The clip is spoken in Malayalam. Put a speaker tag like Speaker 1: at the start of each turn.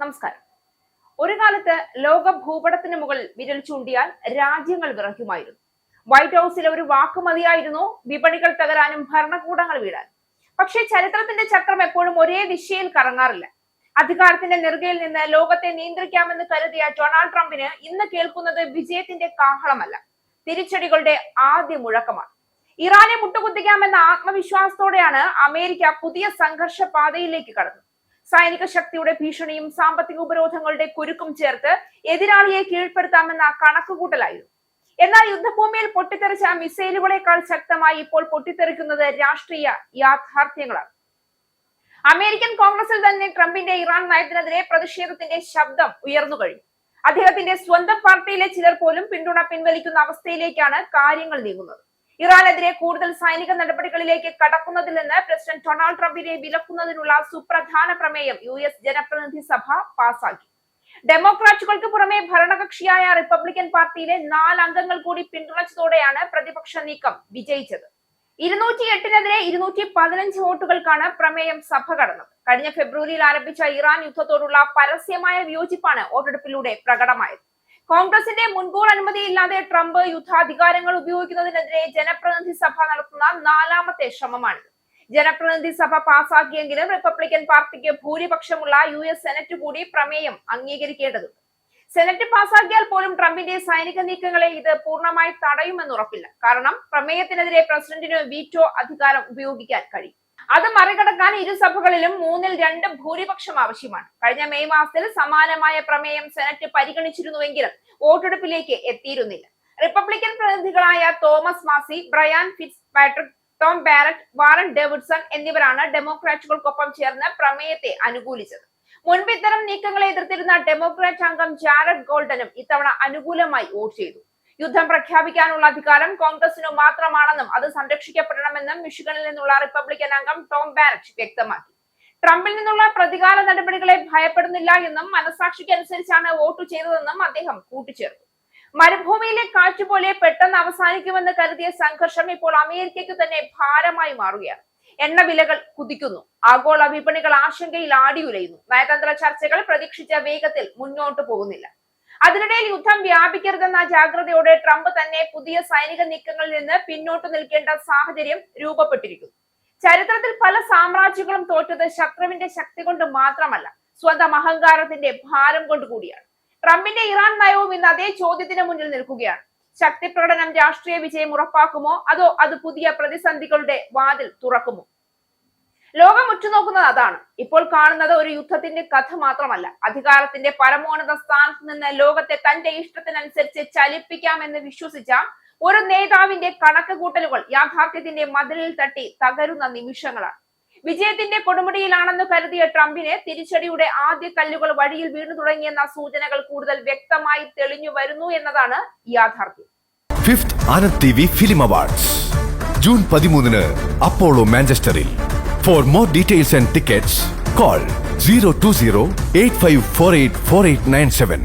Speaker 1: നമസ്കാരം. ഒരു കാലത്ത് ലോക ഭൂപടത്തിന് മുകളിൽ വിരൽ ചൂണ്ടിയാൽ രാജ്യങ്ങൾ വിറയ്ക്കുമായിരുന്നു. വൈറ്റ് ഹൗസിലെ ഒരു വാക്ക് മതിയായിരുന്നു വിപണികൾ തകരാനും ഭരണകൂടങ്ങൾ വീഴാനും. പക്ഷേ ചരിത്രത്തിന്റെ ചക്രം എപ്പോഴും ഒരേ ദിശയിൽ കറങ്ങാറില്ല. അധികാരത്തിന്റെ നെറുകയിൽ നിന്ന് ലോകത്തെ നിയന്ത്രിക്കാമെന്ന് കരുതിയ ഡൊണാൾഡ് ട്രംപിന് ഇന്ന് കേൾക്കുന്നത് വിജയത്തിന്റെ കാഹളമല്ല, തിരിച്ചടികളുടെ ആദ്യ മുഴക്കമാണ്. ഇറാനെ മുട്ടുകുത്തിക്കാമെന്ന ആത്മവിശ്വാസത്തോടെയാണ് അമേരിക്ക പുതിയ സംഘർഷ പാതയിലേക്ക് കടന്നത്. സൈനിക ശക്തിയുടെ ഭീഷണിയും സാമ്പത്തിക ഉപരോധങ്ങളുടെ കുരുക്കും ചേർത്ത് എതിരാളിയെ കീഴ്പ്പെടുത്താമെന്ന കണക്കുകൂട്ടലായിരുന്നു. എന്നാൽ യുദ്ധഭൂമിയിൽ പൊട്ടിത്തെറിച്ച മിസൈലുകളെക്കാൾ ശക്തമായി ഇപ്പോൾ പൊട്ടിത്തെറിക്കുന്നത് രാഷ്ട്രീയ യാഥാർത്ഥ്യങ്ങളാണ്. അമേരിക്കൻ കോൺഗ്രസിൽ തന്നെ ട്രംപിന്റെ ഇറാൻ നയത്തിനെതിരെ പ്രതിഷേധത്തിന്റെ ശബ്ദം ഉയർന്നു കഴിഞ്ഞു. അദ്ദേഹത്തിന്റെ സ്വന്തം പാർട്ടിയിലെ ചിലർ പോലും പിന്തുണ പിൻവലിക്കുന്ന അവസ്ഥയിലേക്കാണ് കാര്യങ്ങൾ നീങ്ങുന്നത്. ഇറാനെതിരെ കൂടുതൽ സൈനിക നടപടികളിലേക്ക് കടക്കുന്നതിൽ നിന്ന് പ്രസിഡന്റ് ഡൊണാൾഡ് ട്രംപിനെ വിലക്കുന്നതിനുള്ള സുപ്രധാന പ്രമേയം US ജനപ്രതിനിധി സഭ പാസാക്കി. ഡെമോക്രാറ്റുകൾക്ക് പുറമെ ഭരണകക്ഷിയായ റിപ്പബ്ലിക്കൻ പാർട്ടിയിലെ 4 അംഗങ്ങൾ കൂടി പിന്തുണച്ചതോടെയാണ് പ്രതിപക്ഷ നീക്കം വിജയിച്ചത്. 208-നെതിരെ 215 വോട്ടുകൾക്കാണ് പ്രമേയം സഭ കടന്നത്. കഴിഞ്ഞ ഫെബ്രുവരിയിൽ ആരംഭിച്ച ഇറാൻ യുദ്ധത്തോടുള്ള പരസ്യമായ വിയോജിപ്പാണ് വോട്ടെടുപ്പിലൂടെ പ്രകടമായത്. കോൺഗ്രസിന്റെ മുൻകൂർ അനുമതിയില്ലാതെ ട്രംപ് യുദ്ധാധികാരങ്ങൾ ഉപയോഗിക്കുന്നതിനെതിരെ ജനപ്രതിനിധി സഭ നടത്തുന്ന 4ാമത്തെ ശ്രമമാണിത്. ജനപ്രതിനിധി സഭ പാസാക്കിയെങ്കിലും റിപ്പബ്ലിക്കൻ പാർട്ടിക്ക് ഭൂരിപക്ഷമുള്ള US സെനറ്റ് കൂടി പ്രമേയം അംഗീകരിക്കേണ്ടതുണ്ട്. സെനറ്റ് പാസാക്കിയാൽ പോലും ട്രംപിന്റെ സൈനിക നീക്കങ്ങളെ ഇത് പൂർണ്ണമായി തടയുമെന്ന് ഉറപ്പില്ല. കാരണം പ്രമേയത്തിനെതിരെ പ്രസിഡന്റിന് വീറ്റോ അധികാരം ഉപയോഗിക്കാൻ കഴിയും. അത് മറികടക്കാൻ ഇരു സഭകളിലും 3-2 ഭൂരിപക്ഷം ആവശ്യമാണ്. കഴിഞ്ഞ മെയ് മാസത്തിൽ സമാനമായ പ്രമേയം സെനറ്റ് പരിഗണിച്ചിരുന്നുവെങ്കിലും വോട്ടെടുപ്പിലേക്ക് എത്തിയിരുന്നില്ല. റിപ്പബ്ലിക്കൻ പ്രതിനിധികളായ Thomas Massie, Brian Fitzpatrick, Tom Barrett, Warren Davidson എന്നിവരാണ് ഡെമോക്രാറ്റുകൾക്കൊപ്പം ചേർന്ന് പ്രമേയത്തെ അനുകൂലിച്ചത്. മുൻപ് ഇത്തരം നീക്കങ്ങളെ എതിർത്തിരുന്ന ഡെമോക്രാറ്റ് അംഗം ജാരഡ് ഗോൾഡനും ഇത്തവണ അനുകൂലമായി വോട്ട് ചെയ്തു. യുദ്ധം പ്രഖ്യാപിക്കാനുള്ള അധികാരം കോൺഗ്രസിനു മാത്രമാണെന്നും അത് സംരക്ഷിക്കപ്പെടണമെന്നും മിഷിഗണിൽ നിന്നുള്ള റിപ്പബ്ലിക്കൻ അംഗം ടോം ബാരറ്റ് വ്യക്തമാക്കി. ട്രംപിൽ നിന്നുള്ള പ്രതികാര നടപടികളെ ഭയപ്പെടുന്നില്ല എന്നും മനസാക്ഷിക്കനുസരിച്ചാണ് വോട്ട് ചെയ്തതെന്നും അദ്ദേഹം കൂട്ടിച്ചേർത്തു. മരുഭൂമിയിലെ കാറ്റുപോലെ പെട്ടെന്ന് അവസാനിക്കുമെന്ന് കരുതിയ സംഘർഷം ഇപ്പോൾ അമേരിക്കയ്ക്ക് തന്നെ ഭാരമായി മാറുകയാണ്. എണ്ണവിലകൾ കുതിക്കുന്നു, ആഗോള വിപണികൾ ആശങ്കയിൽ ആടിയുലയുന്നു, നയതന്ത്ര ചർച്ചകൾ പ്രതീക്ഷിച്ച വേഗത്തിൽ മുന്നോട്ട് പോകുന്നില്ല. അതിനിടയിൽ യുദ്ധം വ്യാപിക്കരുതെന്ന ജാഗ്രതയോടെ ട്രംപ് തന്നെ പുതിയ സൈനിക നീക്കങ്ങളിൽ നിന്ന് പിന്നോട്ട് നിൽക്കേണ്ട സാഹചര്യം രൂപപ്പെട്ടിരിക്കുന്നു. ചരിത്രത്തിൽ പല സാമ്രാജ്യങ്ങളും തോറ്റത് ശത്രുവിന്റെ ശക്തി കൊണ്ട് മാത്രമല്ല, സ്വന്തം അഹങ്കാരത്തിന്റെ ഭാരം കൊണ്ട് കൂടിയാണ്. ട്രംപിന്റെ ഇറാൻ നയവും ഇന്ന് അതേ ചോദ്യത്തിന് മുന്നിൽ നിൽക്കുകയാണ്. ശക്തി പ്രകടനം രാഷ്ട്രീയ വിജയം ഉറപ്പാക്കുമോ, അതോ അത് പുതിയ പ്രതിസന്ധികളുടെ വാതിൽ തുറക്കുമോ? ലോകം ഉറ്റുനോക്കുന്നത് അതാണ്. ഇപ്പോൾ കാണുന്നത് ഒരു യുദ്ധത്തിന്റെ കഥ മാത്രമല്ല, അധികാരത്തിന്റെ പരമോന്നത സ്ഥാനത്ത് നിന്ന് ലോകത്തെ തന്റെ ഇഷ്ടത്തിനനുസരിച്ച് ചലിപ്പിക്കാമെന്ന് വിശ്വസിച്ച ഒരു നേതാവിന്റെ കണക്കുകൂട്ടലുകൾ യാഥാർത്ഥ്യത്തിന്റെ മതിലിൽ തട്ടി തകരുന്ന നിമിഷങ്ങളാണ്. വിജയത്തിന്റെ കൊടുമുടിയിലാണെന്ന് കരുതിയ ട്രംപിന് തിരിച്ചടിയുടെ ആദ്യ കല്ലുകൾ വഴിയിൽ വീണു തുടങ്ങിയെന്ന സൂചനകൾ കൂടുതൽ വ്യക്തമായി തെളിഞ്ഞു വരുന്നു എന്നതാണ് യാഥാർത്ഥ്യം.
Speaker 2: 5th Anand TV film awards June 13 Apollo മാഞ്ചസ്റ്ററിൽ. For more details and tickets, call 020-8548-4897.